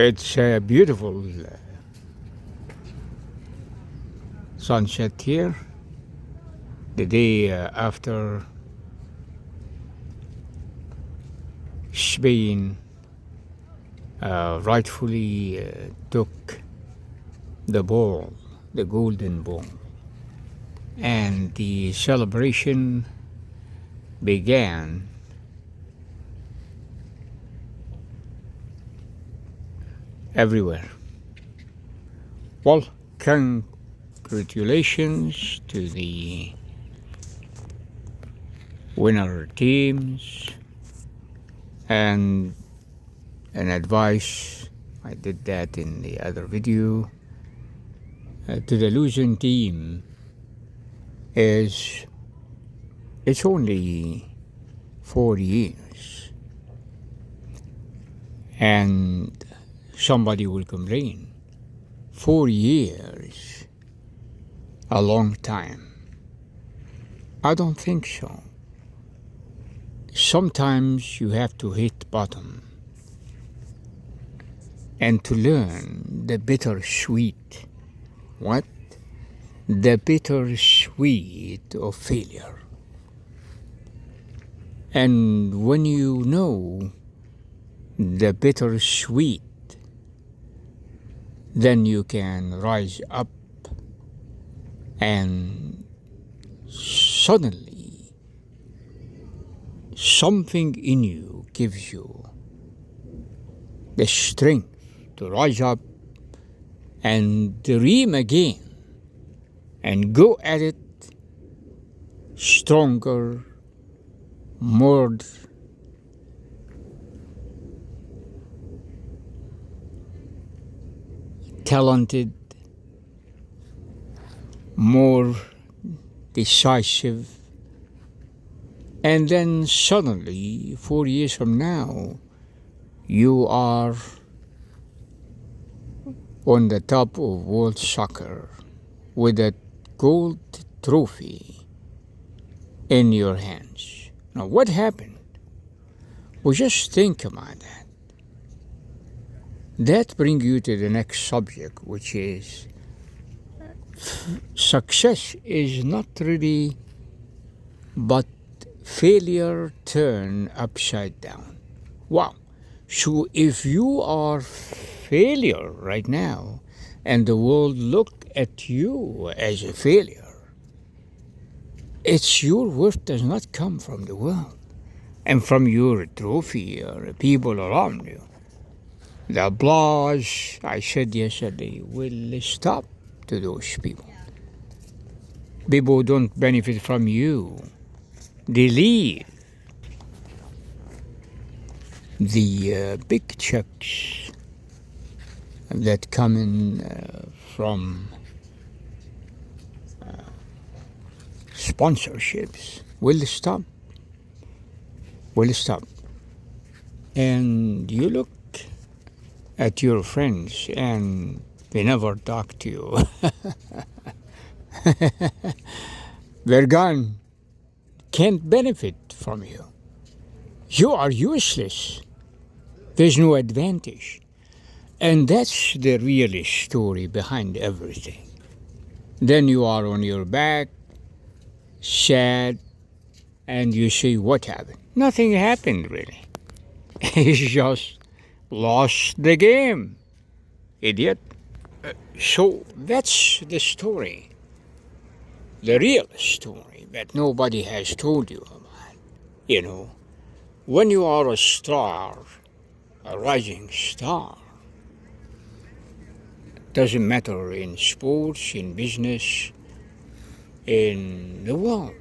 It's a beautiful sunset here, the day after Spain rightfully took the ball, the golden ball, and the celebration began everywhere. Well, congratulations to the winner teams, and an advice, I did that in the other video, to the losing team is it's only 4 years, and somebody will complain. 4 years, a long time. I don't think so. Sometimes you have to hit bottom and to learn the bittersweet. What? The bittersweet of failure. And when you know the bittersweet, then you can rise up and suddenly something in you gives you the strength to rise up and dream again and go at it stronger, more talented, more decisive. And then suddenly, 4 years from now, you are on the top of world soccer with a gold trophy in your hands. Now, what happened? Well, just think about that. That brings you to the next subject, which is success is not really but failure turned upside down. Wow. So if you are failure right now and the world look at you as a failure, it's your worth does not come from the world and from your trophy or people around you. The applause, I said yesterday, will stop to those people. People don't benefit from you. They leave. The big checks that come in from sponsorships will stop. And you look at your friends and they never talk to you. They're gone. Can't benefit from you. You are useless. There's no advantage. And that's the real story behind everything. Then you are on your back, sad, and you say, what happened? Nothing happened really. You just lost the game, idiot. So that's the story, the real story that nobody has told you about. You know, when you are a star, a rising star, doesn't matter in sports, in business, in the world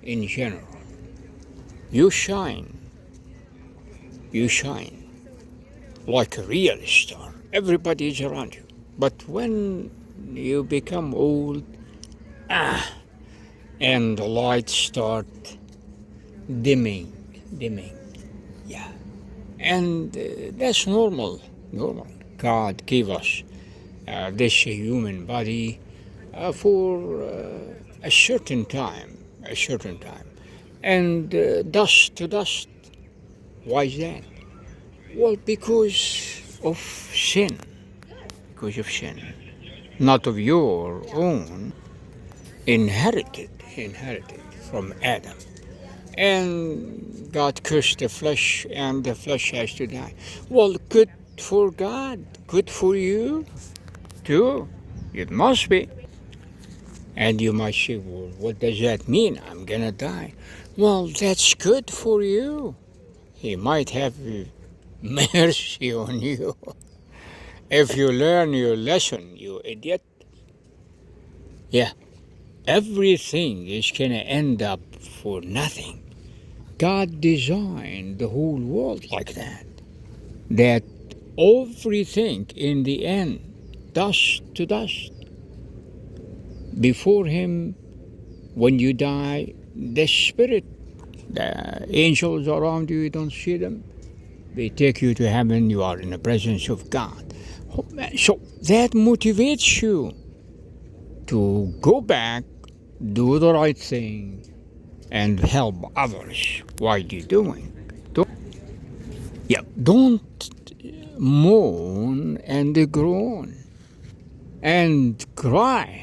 in general, you shine like a real star. Everybody is around you. But when you become old, and the lights start dimming, yeah. And that's normal. God gave us this human body for a certain time. And dust to dust. Why is that? Well, because of sin, because of sin, not of your own, inherited from Adam. And God cursed the flesh, and the flesh has to die. Well, good for God, good for you too. It must be. And you might say, well, what does that mean? I'm gonna die. Well, that's good for you. He might have mercy on you. If you learn your lesson, you idiot. Yeah, everything is gonna end up for nothing. God designed the whole world like that. That everything in the end, dust to dust. Before Him, when you die, the spirit, the angels around you, you don't see them. They take you to heaven, you are in the presence of God. So that motivates you to go back, do the right thing, and help others while you're doing. Don't moan and groan and cry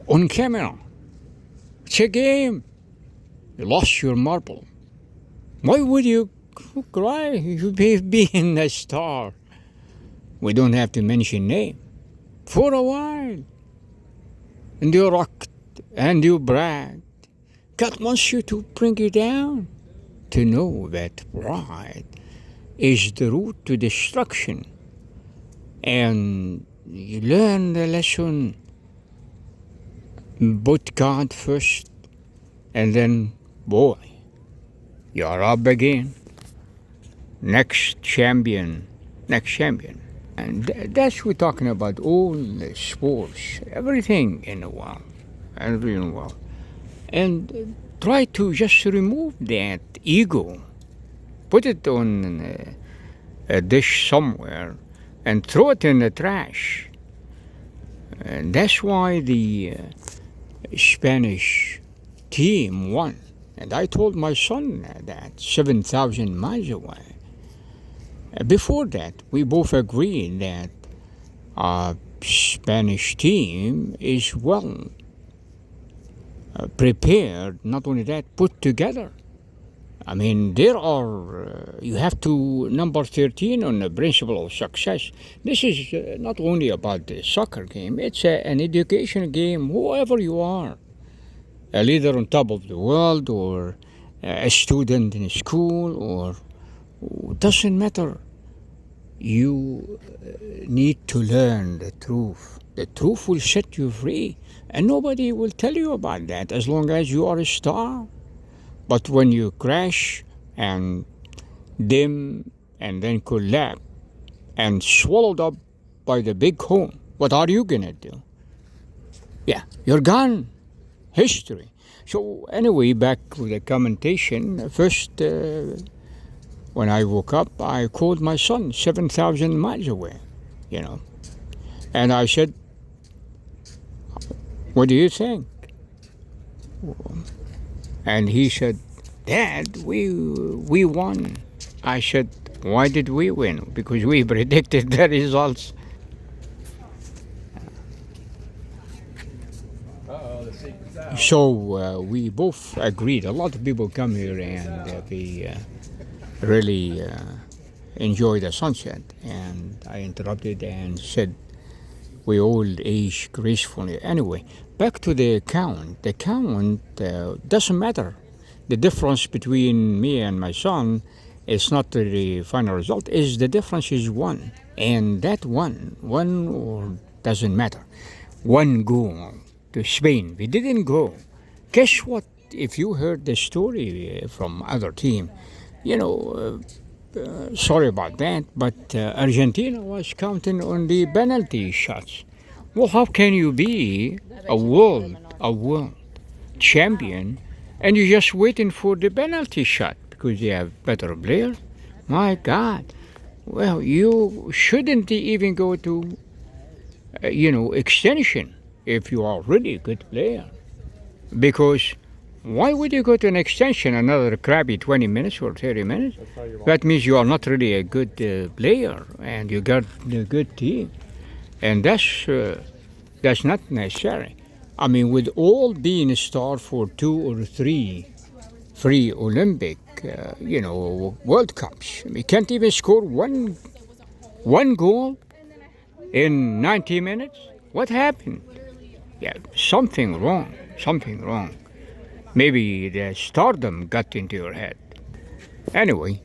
on camera. It's a game. You lost your marble. Why would you cry? You being a star. We don't have to mention name. For a while. And you rocked and you bragged. God wants you to bring you down. To know that pride is the route to destruction. And you learn the lesson. Put God first. And then, boy, you're up again. Next champion. And that's we're talking about all the sports, everything in the world. And try to just remove that ego, put it on a dish somewhere, and throw it in the trash. And that's why the Spanish team won. And I told my son that 7,000 miles away. Before that, we both agreed that our Spanish team is well prepared, not only that, put together. I mean, there are, you have to, number 13 on the principle of success. This is not only about the soccer game, it's an education game, whoever you are. A leader on top of the world, or a student in school, or doesn't matter. You need to learn the truth. The truth will set you free, and nobody will tell you about that as long as you are a star. But when you crash and dim and then collapse and swallowed up by the big hole, what are you gonna do? Yeah, you're gone. History. So anyway, back to the commentation. First, when I woke up, I called my son 7,000 miles away, and I said, what do you think? And he said, Dad, we won. I said, why did we win? Because we predicted the results. So we both agreed. A lot of people come here and they really enjoy the sunset. And I interrupted and said, we all age gracefully. Anyway, back to the count. The count doesn't matter. The difference between me and my son is not the final result. Is the difference is one, and that one or doesn't matter. One goal to Spain. We didn't go. Guess what? If you heard the story from other team, sorry about that, but Argentina was counting on the penalty shots. Well, how can you be a world champion and you're just waiting for the penalty shot because you have better players? My God. Well, you shouldn't even go to, extension if you are really a good player. Because why would you go to an extension another crappy 20 minutes or 30 minutes? That means you are not really a good player and you got a good team. And that's not necessary. I mean, with all being a star for 2 or 3 free Olympic, World Cups, we can't even score one goal in 90 minutes. What happened? Yeah, something wrong. Something wrong. Maybe the stardom got into your head. Anyway,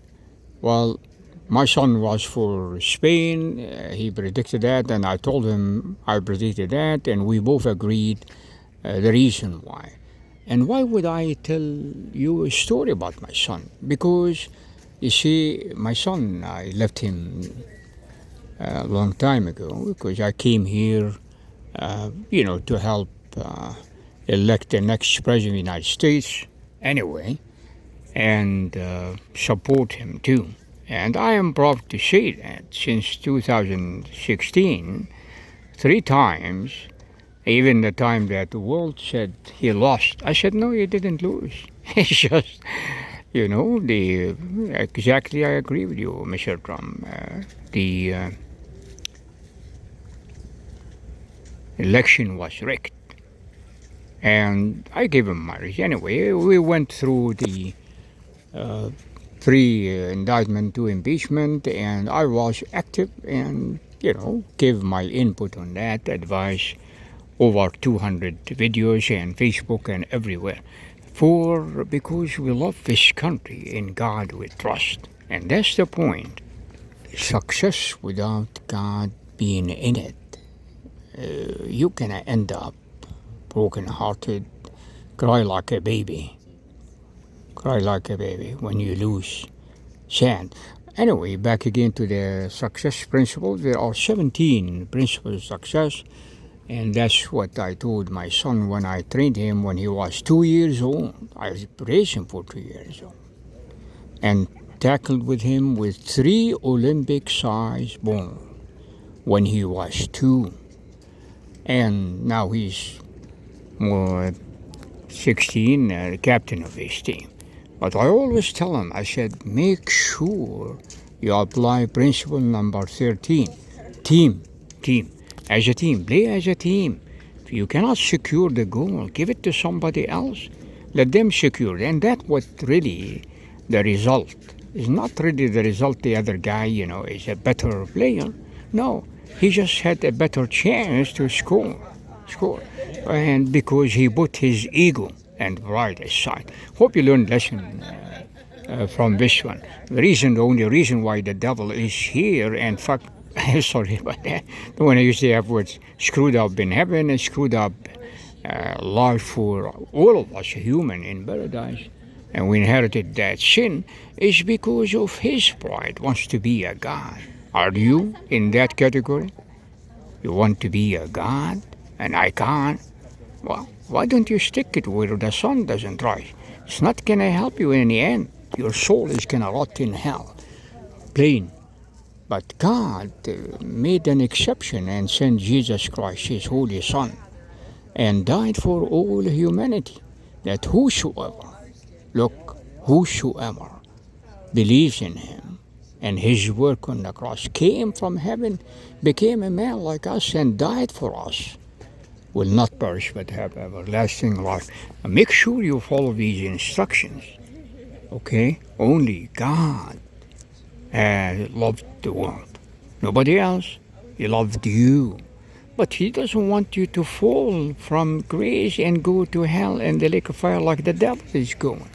well, my son was for Spain. He predicted that, and I told him I predicted that, and we both agreed the reason why. And why would I tell you a story about my son? Because, you see, my son, I left him a long time ago because I came here, to help elect the next president of the United States anyway, and support him too. And I am proud to say that since 2016, 3 times, even the time that the world said he lost, I said, no, he didn't lose. It's just, exactly I agree with you, Mr. Trump. The election was rigged. And I gave him my reason. Anyway, we went through the pre-indictment to impeachment, and I was active and, gave my input on that, advice, over 200 videos and Facebook and everywhere. Because we love this country, in God we trust. And that's the point. Success without God being in it, you're gonna end up broken-hearted, cry like a baby when you lose. Sad. Anyway, back again to the success principles. There are 17 principles of success, and that's what I told my son when I trained him when he was 2 years old. I raised him for 2 years old and tackled with him with 3 Olympic-size balls when he was 2. And now he's 16, captain of his team. But I always tell him, I said, make sure you apply principle number 13. Team. As a team, play as a team. If you cannot secure the goal, give it to somebody else. Let them secure it. And that's what really the result. It's not really the result the other guy, is a better player. No, he just had a better chance to score. And because he put his ego and pride aside. Hope you learned lesson from this one. The only reason why the devil is here and sorry about that. When I used to have words screwed up in heaven and screwed up life for all of us human in paradise, and we inherited that sin, is because of his pride wants to be a God. Are you in that category? You want to be a God, an icon? Well, why don't you stick it where the sun doesn't rise? It's not going to help you in the end. Your soul is going to rot in hell. Plain. But God made an exception and sent Jesus Christ, his holy Son, and died for all humanity, that whosoever believes in him and his work on the cross, came from heaven, became a man like us, and died for us, will not perish but have everlasting life. Make sure you follow these instructions, okay? Only God loved the world. Nobody else. He loved you. But he doesn't want you to fall from grace and go to hell and the lake of fire like the devil is going.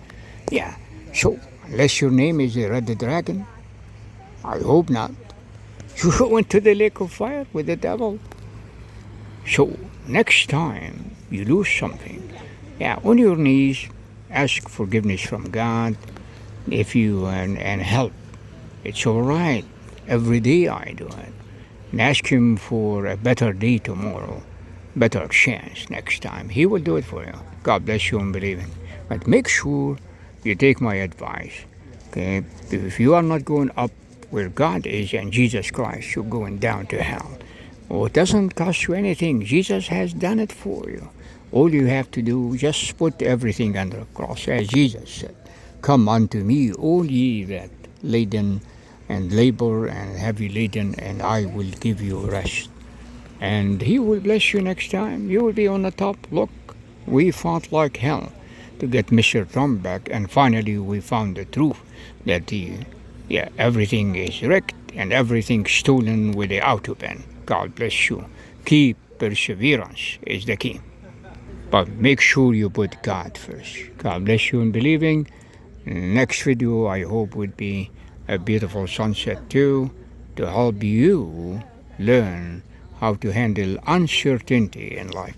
Yeah, so unless your name is the Red Dragon, I hope not. You go into the lake of fire with the devil. So next time you lose something, on your knees, ask forgiveness from God if you and help. It's all right. Every day I do it. And ask him for a better day tomorrow, better chance next time. He will do it for you. God bless you and believe in. But make sure you take my advice. Okay? If you are not going up where God is and Jesus Christ, you're going down to hell. Oh, it doesn't cost you anything. Jesus has done it for you. All you have to do, just put everything under the cross, as Jesus said. Come unto me, all ye that laden and labor and heavy laden, and I will give you rest. And He will bless you next time. You will be on the top. Look, we fought like hell to get Mr. Trump back, and finally we found the truth that everything is wrecked and everything stolen with the autobahn. God bless you. Keep perseverance is the key. But make sure you put God first. God bless you in believing. Next video I hope would be a beautiful sunset too, to help you learn how to handle uncertainty in life.